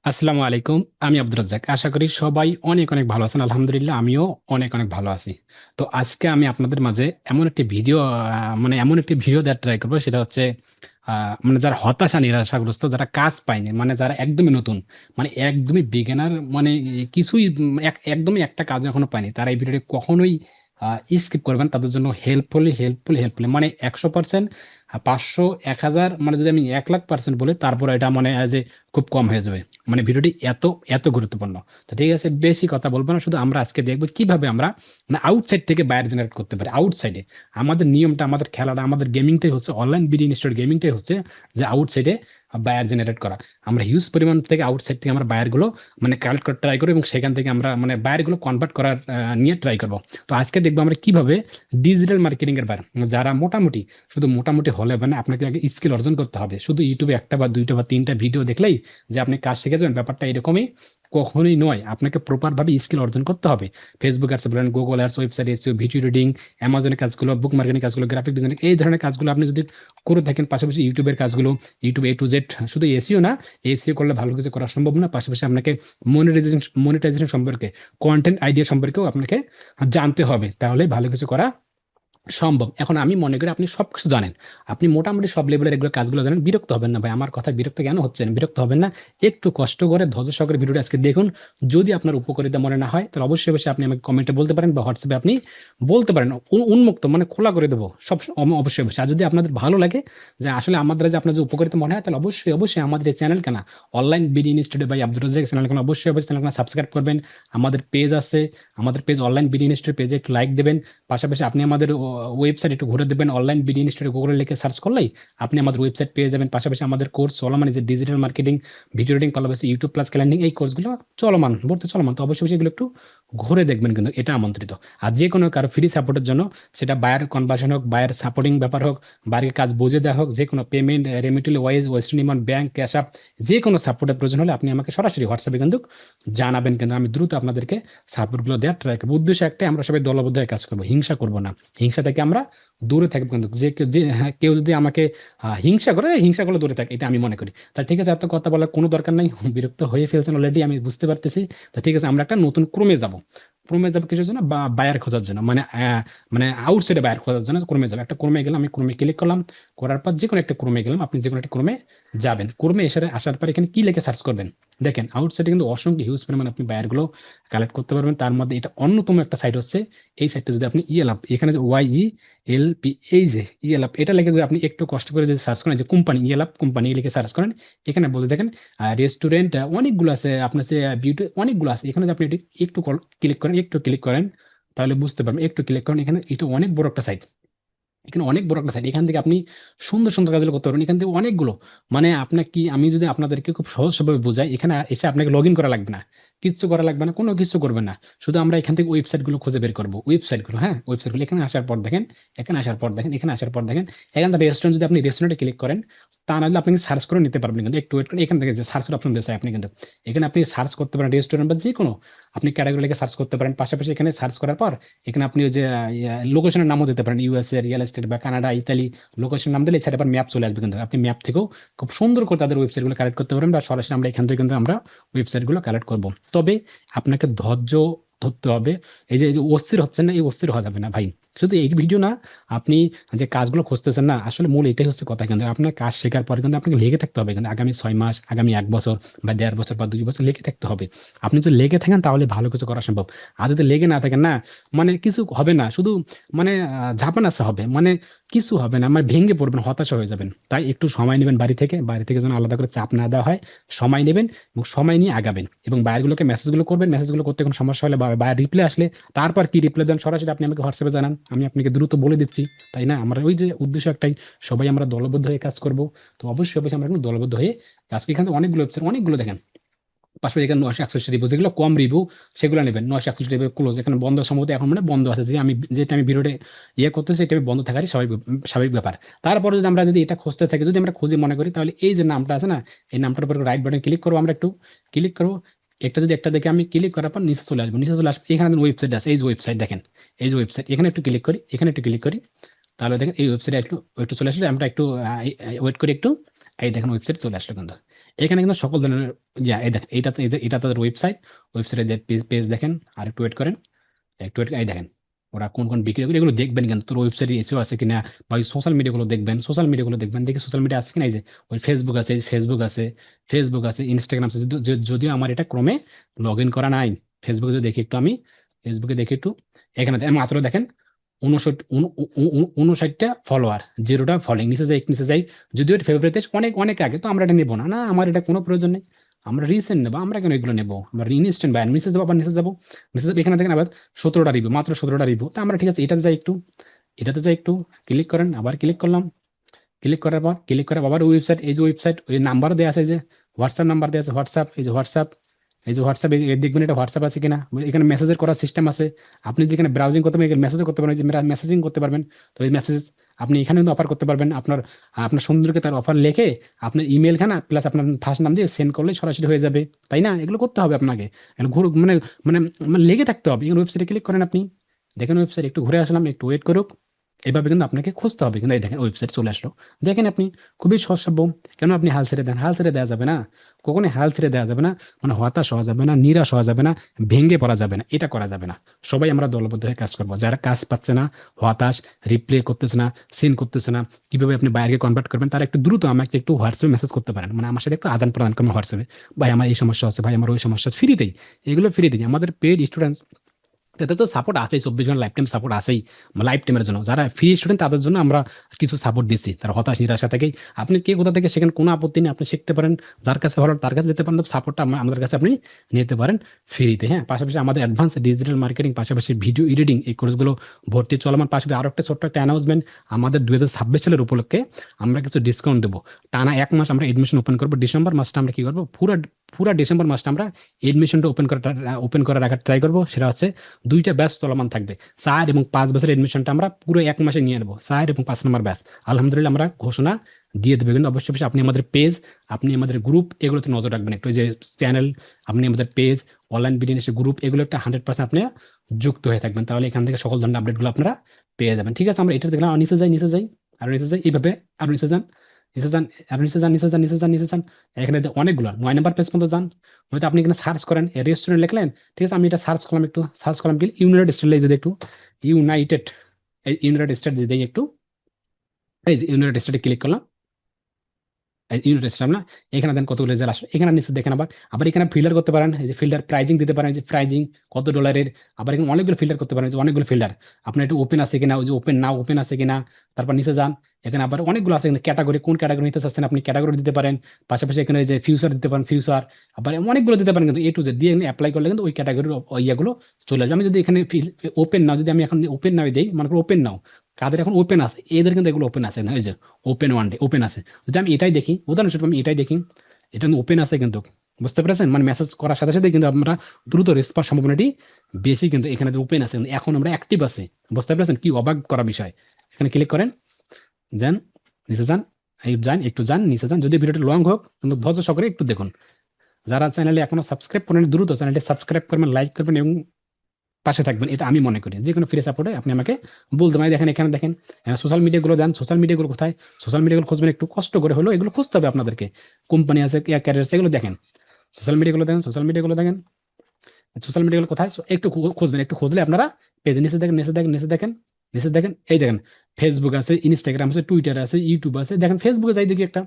আসসালামু আলাইকুম। আমি আব্দুর রাজ্জাক। আশা করি সবাই অনেক অনেক ভালো আছেন। আলহামদুলিল্লাহ আমিও অনেক অনেক ভালো আছি। তো আজকে আমি আপনাদের মাঝে এমন একটি ভিডিও দেওয়ার ট্রাই করবো। সেটা হচ্ছে মানে যারা হতাশা নিরাশাগ্রস্ত, যারা কাজ পায়নি, মানে যারা একদমই নতুন, মানে একদমই বিগিনার, মানে কিছুই একদমই একটা কাজ এখনো পায়নি, তারা এই ভিডিওটি কখনোই স্কিপ করবেন। তাদের জন্য হেল্পফুলি মানে 100%, 500, 1000, মানে যদি আমি 1,00,000% বলি তারপর এটা মানে খুব কম হয়ে যাবে। মানে ভিডিওটি এত এত গুরুত্বপূর্ণ। তো ঠিক আছে, বেশি কথা বলবো না, শুধু আমরা আজকে দেখবো কিভাবে আমরা মানে আউটসাইড থেকে বায়ার জেনারেট করতে পারি। আউটসাইডে আমাদের নিয়মটা, আমাদের খেলাটা, আমাদের গেমিংটাই হচ্ছে, অনলাইন বিডি ইনস্টিটিউট গেমিংটাই হচ্ছে যে আউটসাইডে বায়ার জেনারেট করা। আমরা হিউজ পরিমাণ থেকে আউটসাইড থেকে আমরা বায়ার গুলো মানে কালেক্ট করতে ট্রাই করবো, এবং সেখান থেকে আমরা মানে বায়ার গুলো কনভার্ট করার নিয়ে ট্রাই করবো। তো আজকে দেখবো আমরা কিভাবে ডিজিটাল মার্কেটিং এর বায়ার, যারা মোটামুটি, শুধু মোটামুটি হলে মানে আপনাকে আগে স্কিল অর্জন করতে হবে। শুধু ইউটিউবে একটা বা দুইটা বা তিনটা ভিডিও দেখলেই যে আপনি কাজ শিখে যাবেন, ব্যাপারটা এরকমই কখনোই নয়। আপনাকে প্রপার ভাবে স্কিল অর্জন করতে হবে। ফেসবুক অ্যাডস বলেন, Google ads, website SEO, video reading, অ্যামাজনের কাজগুলো, বুক মার্কেটিং কাজগুলো, গ্রাফিক ডিজাইনিং, এই ধরনের কাজগুলো আপনি যদি করে থাকেন, পাশাপাশি ইউটিউবের কাজগুলো, ইউটিউব A to Z, শুধু এসইও না, এসইও করলে ভালো কিছু করা সম্ভব না, পাশাপাশি আপনাকে মনিটাইজেশন সম্পর্কে, কন্টেন্ট আইডিয়া সম্পর্কেও আপনাকে জানতে হবে, তাহলে ভালো কিছু করা সম্ভব। এখন আমি মনে করি আপনি সবকিছু জানেন, আপনি মোটামুটি সব লেভেলের এগুলো কাজগুলো জানেন, বিরক্ত হবেন না ভাই। আমার কথা বিরক্ত কেন হচ্ছেন? বিরক্ত হবেন না, একটু কষ্ট করে ধৈর্য সহকারে ভিডিওটা আজকে দেখুন। যদি আপনার উপকারিতা মনে না হয় তাহলে অবশ্যই অবশ্যই আপনি আমাকে কমেন্টে বলতে পারেন, বা হোয়াটসঅ্যাপে আপনি বলতে পারেন। উন্মুক্ত মানে খোলা করে দেবো সব অবশ্যই অবশ্যই। আর যদি আপনাদের ভালো লাগে যে আসলে আমাদের যে আপনার যে উপকারিতা মনে হয়, তাহলে অবশ্যই অবশ্যই আমাদের এই চ্যানেল কেনা, online BD institute by Abdur Razzak channel কেনা, অবশ্যই অবশ্যই চ্যানেল সাবস্ক্রাইব করবেন। আমাদের পেজ আছে, আমাদের পেজ অনলাইন বিডি ইনস্টিটিউট পেজে একটু লাইক দেবেন। পাশাপাশি আপনি আমাদের ওয়েবসাইট একটু ঘুরে দেবেন, অনলাইন বিডি ইনস্টিটিউট গুগলে লিখে সার্চ করলেই আপনি আমাদের ওয়েবসাইট পেয়ে যাবেন। পাশাপাশি আমাদের কোর্স চলমান, যে ডিজিটাল মার্কেটিং, ভিডিও এডিটিং, পাশাপাশি ইউটিউব প্লাস ক্যালেন্ডিং, এই কোর্সগুলো চলমান। তো অবশ্যই অবশ্যই এগুলো একটু ঘুরে দেখবেন, কিন্তু এটা আমন্ত্রিত। আর যে কোনো কারো ফ্রি সাপোর্টের জন্য, সেটা বায়ার কনভার্সন হোক, বায়ার সাপোর্টিং ব্যাপার হোক, বাইরের কাজ বুঝে দেওয়া হোক, যে কোনো payment, remittance wise, Western Union, bank, cash app, যে কোনো সাপোর্টের প্রয়োজন হলে আপনি আমাকে সরাসরি হোয়াটসঅ্যাপে কিন্তু জানাবেন, কিন্তু আমি দ্রুত আপনাদেরকে সাপোর্টগুলো দেওয়ার ট্রাই করবো। উদ্দেশ্য একটাই, আমরা সবাই দলবদ্ধ হয়ে কাজ করবো, হিংসা করবো না। হিংসা থেকে আমরা দূরে থাকবো, কিন্তু হ্যাঁ, কেউ যদি আমাকে হিংসা করে, হিংসা করলে দূরে থাকে, এটা আমি মনে করি। তা ঠিক আছে, এত কথা বলার কোনো দরকার নাই, বিরক্ত হয়ে ফেলছেন অলরেডি, আমি বুঝতে পারতেছি। তা ঠিক আছে, আমরা একটা নতুন ক্রমে যাব কিসের জন্য? বা বায়ার খোঁজার জন্য, মানে আউটসাইডে বায়ার খোঁজার জন্য ক্রমে যাবো। একটা ক্রমে গেলাম, আমি ক্রমে ক্লিক করলাম, করার পর যে কোনো একটা ক্রমে গেলাম, আপনি যে কোনো একটা ক্রমে যাবেন। ক্রমে এসে আসার পর এখানে কি লিখে সার্চ করবেন? দেখেন আউটসাইডে কিন্তু অসংখ্য হিউজ পরিমাণ আপনি বায়ারগুলো কালেক্ট করতে পারবেন। তার মধ্যে এটা অন্যতম একটা সাইট হচ্ছে এই সাইটটা। যদি আপনি ইয়েলাপ, এখানে যে YELP, এই যে ইয়েলাপ, এটা লিখে যদি আপনি একটু কষ্ট করে যদি সার্চ করেন, যে কোম্পানি ইয়েলাপ কোম্পানি লিখে সার্চ করেন, এখানে বলতে দেখেন রেস্টুরেন্ট অনেকগুলো আছে, আপনার যে বিউটি অনেকগুলো আছে। এখানে যদি আপনি একটু ক্লিক করেন, তাহলে বুঝতে পারবেন। একটু ক্লিক করেন, এখানে এটা অনেক বড় একটা সাইট। এখানে অনেক বড় একটা সাইট, এখান থেকে আপনি সুন্দর সুন্দর কাজগুলো করতে পারবেন। এখান থেকে অনেকগুলো, মানে আপনার কি, আমি যদি আপনাদেরকে খুব সহজভাবে বোঝাই, এখানে এসে আপনাকে লগ ইন করা লাগবে না, কিচ্ছু করা লাগবে না, কোনো কিছু করবেন না। শুধু আমরা এখান থেকে ওয়েবসাইট গুলো খুঁজে বের করবো, ওয়েবসাইটগুলো, হ্যাঁ ওয়েবসাইটগুলো। এখানে আসার পর দেখেন এখান থেকে রেস্টুরেন্ট, যদি আপনি রেস্টুরেন্টে ক্লিক করেন, তা নাহলে আপনি সার্চ করে নিতে পারবেন। কিন্তু একটু ওয়েট করে, এখান থেকে যে সার্চের অপশন দিয়েছে আপনি কিন্তু এখানে আপনি সার্চ করতে পারেন রেস্টুরেন্ট, বা যে কোনো আপনি ক্যাটাগরি লিখে সার্চ করতে পারেন। পাশাপাশি এখানে সার্চ করার পর এখানে আপনি ওই যে লোকেশনের নামও দিতে পারেন, ইউএসএ, রিয়েল এস্টেট, বা কানাডা, ইতালি, লোকেশন নাম দিলে এছাড়া আবার ম্যাপ চলে আসবে। কিন্তু আপনি ম্যাপ থেকেও খুব সুন্দর করে তাদের ওয়েবসাইটগুলো কালেক্ট করতে পারবেন, বা সরাসরি আমরা এখান থেকে কিন্তু আমরা ওয়েবসাইটগুলো কালেক্ট করবো। তবে আপনাকে ধৈর্য ধরতে হবে। এই যে অস্থির হচ্ছেন না, এই অস্থির হওয়া যাবে না ভাই। শুধু এই ভিডিও না, আপনি যে কাজগুলো খুঁজতেছেন না, আসলে মূল এটাই হচ্ছে কথা। কিন্তু আপনার কাজ শেখার পরে কিন্তু আপনাকে লেগে থাকতে হবে, কিন্তু আগামী 6 মাস, আগামী 1 বছর, বা 1.5 বছর, বা 2 বছর লেগে থাকতে হবে। আপনি যদি লেগে থাকেন তাহলে ভালো কিছু করা সম্ভব। আর যদি লেগে না থাকেন না, মানে কিছু হবে না, শুধু মানে ঝাপানাসা হবে, মানে কিছু হবে না, মানে ভেঙে পড়বেন, হতাশা হয়ে যাবেন। তাই একটু সময় নেবেন, বাড়ি থেকে যেন আলাদা করে চাপ না দেওয়া হয়, সময় নেবেন এবং সময় নিয়ে আগাবেন। এবং বায়ারগুলোকে মেসেজগুলো করবেন, মেসেজগুলো করতে কোনো সমস্যা হলে, বা বায়ার রিপ্লাই আসলে, তারপর কি রিপ্লাই দেন সরাসরি আপনি আমাকে হোয়াটসঅ্যাপে জানান, আমি আপনাকে দ্রুত বলে দিচ্ছি। তাই না? আমরা ওই যে উদ্দেশ্য একটাই, সবাই আমরা দলবদ্ধ হয়ে কাজ করব। তো অবশ্যই অবশ্যই আমরা কিন্তু দলবদ্ধ হয়ে কাজ করি। এখানে তো অনেকগুলো ওয়েবসাইট, অনেকগুলো দেখেন। পাশাপাশি এখানে 961 রিভিউ, যেগুলো কম রিভিউ সেগুলো নেবেন। 961 রিভিউ ক্লোজ, এখানে বন্ধ, সম্ভবত এখন মানে বন্ধ আছে, যেটা আমি ভিডিওতে করতেছি, এটা বন্ধ থাকারই স্বাভাবিক স্বাভাবিক ব্যাপার। তারপরে যদি আমরা যদি এটা খুঁজতে থাকি, যদি আমরা খুঁজে মনে করি, তাহলে এই যে নামটা আছে না, এই নামটার উপর রাইট বাটন ক্লিক করবো, আমরা একটু ক্লিক করবো। একটা দেখে আমি ক্লিক করার পর নিচে চলে আসবো। এখানে ওয়েবসাইট আছে, এই যে ওয়েবসাইট দেখেন, এই যে ওয়েবসাইট, এখানে একটু ক্লিক করি, তাহলে দেখেন এই ওয়েবসাইটে একটু একটু চলে আসলে, আমরা একটু ওয়েট করি একটু। এই দেখেন ওয়েবসাইট চলে আসলো কিন্তু। এখানে কিন্তু সকল ধরনের এই দেখেন, এটা তাদের ওয়েবসাইটে যে পেজ দেখেন। আর একটু ওয়েট করেন, একটু এই দেখেন ওরা কোন কোন বিক্রি করে, এগুলো দেখবেন কিন্তু তোর ওয়েবসাইটে এসেও আছে কিনা, বা ওই সোশ্যাল মিডিয়াগুলো দেখবেন দেখি সোশ্যাল মিডিয়া আছে কিনা। এই যে ওই ফেসবুক আছে, ইনস্টাগ্রাম আছে, যদিও আমার এটা ক্রমে লগ ইন করা নাই। ফেসবুকে যদি দেখি একটু, আমি ফেসবুকে দেখি একটু, এখানে মাত্র দেখেন 59টা ফলোয়ার, 0টা ফলোইং। নিচে যাই, যদিও এটা ফেভারিট অনেক অনেক আগে, তো আমরা এটা নেবো না, না আমার এটা কোনো প্রয়োজন নেই। আমরা রিসেন্ট নেবো, আমরা কেন এগুলো নেবো? আমরা ইনস্ট্যান্ট বাই মেসেজ দেবো, আবার মেসেজ এখানে দেখেন আবার 17টা রিভিউ, মাত্র 17টা রিভিউ। তো আমরা ঠিক আছে এটাতে যাই একটু ক্লিক করেন, আবার ক্লিক করলাম। ক্লিক করার আবার ওয়েবসাইট, এই যে ওয়েবসাইট, ওই নাম্বার দেওয়া আছে, এই যে হোয়াটসঅ্যাপ নাম্বার দেওয়া আছে, হোয়াটসঅ্যাপ দেখবেন এটা হোয়াটসঅ্যাপ আছে কিনা। এখানে মেসেজের করার সিস্টেম আছে। আপনি যেখানে ব্রাউজিং করতে পারবেন, মেসেজও করতে পারবেন, যে মেসেজিং করতে পারবেন। তো এই মেসেজ আপনি এখানে কিন্তু অফার করতে পারবেন। আপনার সুন্দরকে তার অফার লিখে আপনার ইমেল খানা প্লাস আপনার ফার্স্ট নাম দিয়ে সেন্ড করলে সরাসরি হয়ে যাবে, তাই না? এগুলো করতে হবে আপনাকে, এগুলো মানে মানে মানে লেগে থাকতে হবে। এখানে ওয়েবসাইটে ক্লিক করেন আপনি, দেখেন ওয়েবসাইট একটু ঘুরে আসলাম, একটু ওয়েট করুক। এভাবে কিন্তু আপনাকে খুঁজতে হবে, কিন্তু এই দেখেন ওয়েবসাইট চলে আসলো। দেখেন আপনি, খুবই সহজসাধ্য। কেন আপনি হাল ছেড়ে দেন? হাল ছেড়ে দেওয়া যাবে না, কখনোই হাল ছেড়ে দেওয়া যাবে না। মানে হতাশ হওয়া যাবে না, নিরাশ হওয়া যাবে না, ভেঙে পড়া যাবে না, এটা করা যাবে না। সবাই আমরা দলবদ্ধ হয়ে কাজ করবো। যারা কাজ পাচ্ছে না, হতাশ, রিপ্লে করতেছে না, সেন্ড করতেছে না, কিভাবে আপনি বাইরে কনভার্ট করবেন, তারা একটু দ্রুত আমাকে একটু হোয়াটসঅ্যাপে মেসেজ করতে পারেন। মানে আমার সাথে একটু আদান প্রদান করবেন হোয়াটসঅ্যাপে। ভাই আমার এই সমস্যা হচ্ছে, ভাই আমার ওই সমস্যা হচ্ছে, ফ্রিতেই। এগুলো ফ্রিতেই আমাদের পেড স্টুডেন্ট, তাদের তো সাপোর্ট আছেই, 24 ঘন্টা লাইফ টাইম সাপোর্ট আছেই। লাইফ টাইমের জন্য যারা ফ্রি স্টুডেন্ট তাদের জন্য আমরা কিছু সাপোর্ট দিচ্ছি। তারা হতাশ নিরাশা থেকেই আপনি কে কোথা থেকে সেখানে কোনো আপত্তি নেই, আপনি শিখতে পারেন। যার কাছে ভালো তার কাছে যেতে পারেন, সাপোর্টটা আমাদের কাছে আপনি নিতে পারেন ফ্রিতে। হ্যাঁ, পাশাপাশি আমাদের অ্যাডভান্স ডিজিটাল মার্কেটিং, পাশাপাশি ভিডিও এডিটিং, এই কোর্সগুলো ভর্তি চলমান। পাশাপাশি আরও একটা ছোট্ট একটা অ্যানাউন্সমেন্ট, আমাদের 2026 সালের উপলক্ষে আমরা কিছু ডিসকাউন্ট দেবো। টানা 1 মাস আমরা এডমিশন ওপেন করবো। ডিসেম্বর মাসটা আমরা কি করবো, পুরা ডিসেম্বর মাসটা আমরা এডমিশনটা ওপেন করে রাখার ট্রাই করবো। সেটা হচ্ছে 2টা ব্যাচ চলমান থাকবে। 4 এবং 5 ব্যাচের এডমিশনটা আমরা পুরো 1 মাসে নিয়ে নেবো, 4 এবং 5 নম্বর ব্যাচ। আলহামদুলিল্লাহ আমরা ঘোষণা দিয়ে দেবে। কিন্তু অবশ্যই অবশ্যই আপনি আমাদের পেজ, আপনি আমাদের গ্রুপ, এগুলোতে নজর রাখবেন একটু। এই যে চ্যানেল, আপনি আমাদের পেজ, অনলাইন বিডিনেস গ্রুপ, এগুলো একটা 100% আপনি যুক্ত হয়ে থাকবেন। তাহলে এখান থেকে সকল ধরনের আপডেটগুলো আপনারা পেয়ে যাবেন। ঠিক আছে, আমরা এটা দেখলাম। নিচে যাই, আর নিচে যাই, এইভাবে আর নিচে যান, নিচে যান, আর নিচে যান। এখানে অনেকগুলো 9 নম্বর পেজ পর্যন্ত যান। হয়তো আপনি এখানে সার্চ করেন, রেস্টুরেন্ট লিখলেন, ঠিক আছে, আমি এটা সার্চ করলাম কি ইউনাইটেড স্টেট, যদি একটু ইউনাইটেড ইউনাইটেড স্টেট যদি একটু, এই যে ইউনাইটেড স্টেটে ক্লিক করলাম, ইউনিট স্ট্যাম্প না, এখানে দেন কতগুলো রেজাল্ট আসে। এখানে নিচে দেখেন আবার আবার এখানে ফিল্টার করতে পারেন। এই যে ফিল্টার প্রাইজিং দিতে পারেন, যে প্রাইজিং কত ডলারের। আবার এখানে অনেকগুলো ফিল্টার করতে পারেন, যে অনেকগুলো ফিল্টার। আপনার এটা ওপেন আছে কিনা, ওই যে ওপেন আছে কিনা। তারপর নিচে যান, এখানে আবার অনেকগুলো আছে, এখানে ক্যাটাগরি, কোন ক্যাটাগরি নিতে চাচ্ছেন আপনি ক্যাটাগরি দিতে পারেন। পাশাপাশি এখানে যে ফিউচার দিতে পারেন, ফিউচার। আবার অনেকগুলো দিতে পারেন, কিন্তু A to Z দিয়ে অ্যাপ্লাই করলে কিন্তু ওই ক্যাটাগরির ইয়াগুলো চলে আসবে। আমি যদি এখানে ওপেন নাও, যদি আমি এখন ওপেন নাও দিই, মনে করো ওপেন নাও, কাদের এখন ওপেন আছে, এদের কিন্তু এগুলো ওপেন আছে, এই যে ওপেন ওয়ান ডে ওপেন আছে। যদি আমি এটাই দেখি, উদাহরণস্বরূপ আমি এটাই দেখি, এটা কিন্তু ওপেন আছে কিন্তু। বুঝতে পেরেছেন? মানে মেসেজ করার সাথে সাথে কিন্তু আমরা দ্রুত রেসপন্স সম্ভাবনাটি বেশি, কিন্তু এখানে ওপেন আছে, কিন্তু এখন আমরা অ্যাক্টিভ আছে। বুঝতে পেরেছেন? কি অবাক করা বিষয়। এখানে ক্লিক করেন, যান, নিচে যান, একটু যান, নিচে যান। যদি ভিডিওটি লং হোক, কিন্তু ধৈর্য সহকারে একটু দেখুন। যারা চ্যানেলে এখনো সাবস্ক্রাইব করেন, দ্রুত চ্যানেলটি সাবস্ক্রাইব করবেন, লাইক করবেন এবং পাশে থাকবেন। এটা আমি মনে করি যে কোনো ফ্রি সাপোর্টে আপনি আমাকে বলতে পারেন। দেখেন এখানে দেখেন সোশ্যাল মিডিয়াগুলো দেন, সোশ্যাল মিডিয়াগুলো কোথায়, সোশ্যাল মিডিয়াগুলো খুঁজবেন, একটু কষ্ট করে হলেও এগুলো খুঁজতে হবে আপনাদেরকে। কোম্পানি আছে, ক্যারিয়ার আছে, এগুলো দেখেন। সোশ্যাল মিডিয়াগুলো কোথায়, একটু খুঁজবেন, একটু খুঁজলে আপনারা পেজে নিচে দেখেন, এই দেখেন ফেসবুক আছে, ইনস্টাগ্রাম আছে, টুইটার আছে, ইউটিউব আছে। দেখেন ফেসবুকে যাই দেখি একটা,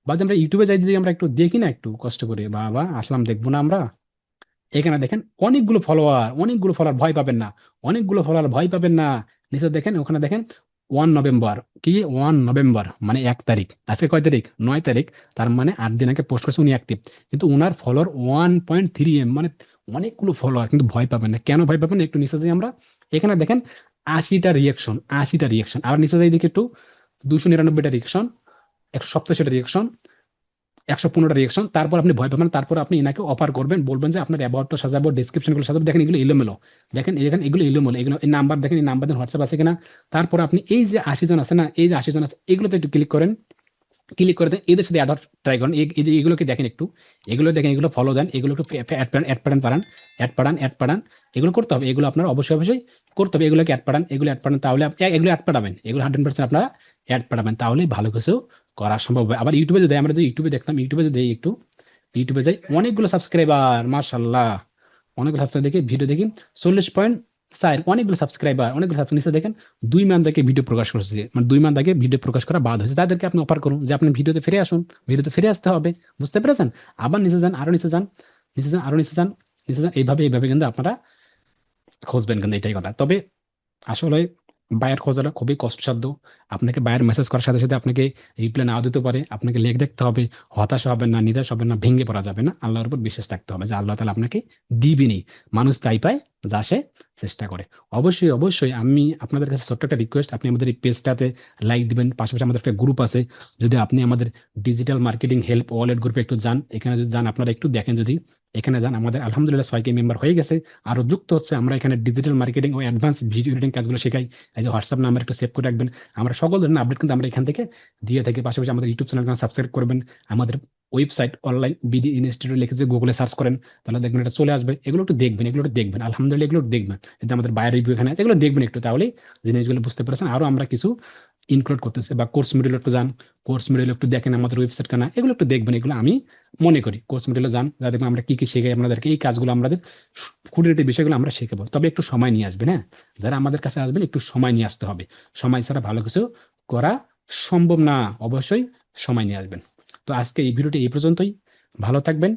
বা যে আমরা ইউটিউবে যাই দেখি, আমরা একটু দেখি না, একটু কষ্ট করে, বাবা আসলাম, দেখবো না আমরা? এখানে দেখেন অনেকগুলো ফলোয়ার, ভয় পাবেন না, নিচে দেখেন, ওখানে দেখেন 1 নভেম্বর, কি 1 নভেম্বর মানে 1 তারিখ, আজকে কয় তারিখ, 9 তারিখ। তার মানে 8 দিন আগে পোস্ট করছে উনি অ্যাক্টিভ, কিন্তু উনার ফলোয়ার 1.3 M, মানে অনেকগুলো ফলোয়ার। কিন্তু ভয় পাবেন না, কেন ভয় পাবেন না? একটু নিচে যাই আমরা, এখানে দেখেন 80টা রিয়েকশন। আর নিচে যাই দেখি একটু, 299টা রিয়েকশন, 187টা রিয়েকশন, 115টা রিয়েকশন। তারপর আপনি ভয় পাবেন, তারপর আপনি এনাকে অফার করবেন, বলবেন যে আপনার অ্যাবাউটটা সাজাবো, ডিসক্রিপশনগুলো সাজাবো। দেখেন এগুলো এলোমেলো, দেখেন এগুলো এলোমেলো, এগুলো এই নাম্বার দেখেন, এই নাম্বার দেন হোয়াটসঅ্যাপ আছে কিনা। তারপর আপনি এই যে 80 জন আছে না, এই যে 80 জন আছে, এগুলোতে একটু ক্লিক করেন, ক্লিক করে দেন, এদের সাথে অ্যাড ট্রাই করেন। এগুলোকে দেখেন একটু, এগুলো দেখেন, এগুলো ফলো দেন, এগুলো একটু অ্যাড পাঠান। এগুলো করতে হবে, এগুলো আপনার অবশ্যই করতে হবে। এগুলোকে অ্যাড পাঠান, তাহলে এগুলো অ্যাড পাঠাবেন, এগুলো 100% আপনারা অ্যাড পাঠাবেন, তাহলে ভালো কিছু করা সম্ভব হবে। আবার ইউটিউবে যদি আমরা যে ইউটিউবে দেখতাম, ইউটিউবে যদি একটু ইউটিউবে যাই, অনেকগুলো সাবস্ক্রাইবার, মাশাল্লাহ, অনেকগুলো সাবস্ক্রাইবার দেখি, ভিডিও দেখি 40.4, অনেকগুলো সাবস্ক্রাইবার, অনেকগুলো সাবস্ক্রাইবার নিচে দেখেন 2 মাস আগে ভিডিও প্রকাশ করছে, মানে 2 মাস আগে ভিডিও প্রকাশ করা বাদ হয়েছে, তাদেরকে আপনি অফার করুন যে আপনি ভিডিওতে ফিরে আসুন, ভিডিওতে ফিরে আসতে হবে। বুঝতে পেরেছেন? আবার নিচে যান, আরো নিচে যান, নিচে যান, আরো নিচে যান, নিচে যান, এইভাবে এইভাবে কিন্তু আপনারা খুঁজবেন, কিন্তু এটাই কথা। তবে আসলে বায়ার খোঁজাটা খুবই কষ্টসাধ্য। আপনাকে বায়ার মেসেজ করার সাথে সাথে আপনাকে রিপ্লাই নাও দিতে পারে, আপনাকে লেখ দেখতে হবে, হতাশ হবেন না, নিরাশ হবেন না, ভেঙে পড়া যাবে না, আল্লাহর উপর বিশ্বাস থাকতে হবে যে আল্লাহ তাআলা আপনাকে দিবেনই। মানুষ তাই পায় যা সে চেষ্টা করে। অবশ্যই অবশ্যই আমি আপনাদের কাছে ছোট্ট একটা রিকোয়েস্ট, আপনি আমাদের এই পেজটাতে লাইক দিবেন, পাশাপাশি আমাদের একটা গ্রুপ আছে, যদি আপনি আমাদের ডিজিটাল মার্কেটিং হেল্প ওয়ালেট গ্রুপে একটু যান, এখানে যদি যান আপনারা একটু দেখেন, যদি এখানে যান, আমাদের আলহামদুলিল্লাহ 6কে মেম্বার হয়ে গেছে, আরো যুক্ত হচ্ছে। আমরা এখানে ডিজিটাল মার্কেটিং ও অ্যাডভান্স ভিডিও এডিটিং কাজগুলো শেখাই। এই যে হোয়াটসঅ্যাপ নাম্বার একটু সেভ করে রাখবেন, আমরা সকল ধরনের আপডেট কিন্তু আমরা এখান থেকে দিয়ে থাকি। পাশাপাশি আমাদের ইউটিউব চ্যানেল সাবস্ক্রাইব করবেন, আমাদের ওয়েবসাইট অনলাইন বিডি ইনস্টিটিউট লিখে যে গুগলে সার্চ করেন, তাহলে দেখবেন এটা চলে আসবে। এগুলো একটু দেখবেন, এগুলো একটু দেখবেন, আলহামদুলিল্লাহ এগুলো একটু দেখবেন, এতে আমাদের বায়ার রিভিউ এখানে আছে, এগুলো দেখবেন একটু, তাহলেই জিনিসগুলো বুঝতে পারছেন। আরো আমরা কিছু ইনক্লুড করতেছে, বা কোর্স মিডিয়াল একটু যান, কোর্স মিডিয়াল একটু দেখেন আমাদের ওয়েবসাইট কেনা, এগুলো একটু দেখবেন, এগুলো আমি মনে করি কোর্স মিডিয়ালে যান, যা দেখবেন আমরা কি কি শেখাই আপনাদেরকে, এই কাজগুলো আমাদের খুঁটিনাটি বিষয়গুলো আমরা শেখাবো। তবে একটু সময় নিয়ে আসবেন, হ্যাঁ, যারা আমাদের কাছে আসবেন একটু সময় নিয়ে আসতে হবে, সময় ছাড়া ভালো কিছু করা সম্ভব না, অবশ্যই সময় নিয়ে আসবেন। তো আজকে এই ভিডিওটি এই পর্যন্তই। ভালো থাকবেন,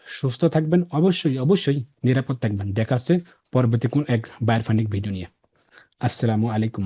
সুস্থ থাকবেন, অবশ্যই অবশ্যই নিরাপদ থাকবেন। দেখা হচ্ছে পরবর্তী কোন এক বায়ার ফান্ডিং ভিডিও নিয়ে। আসসালামু আলাইকুম।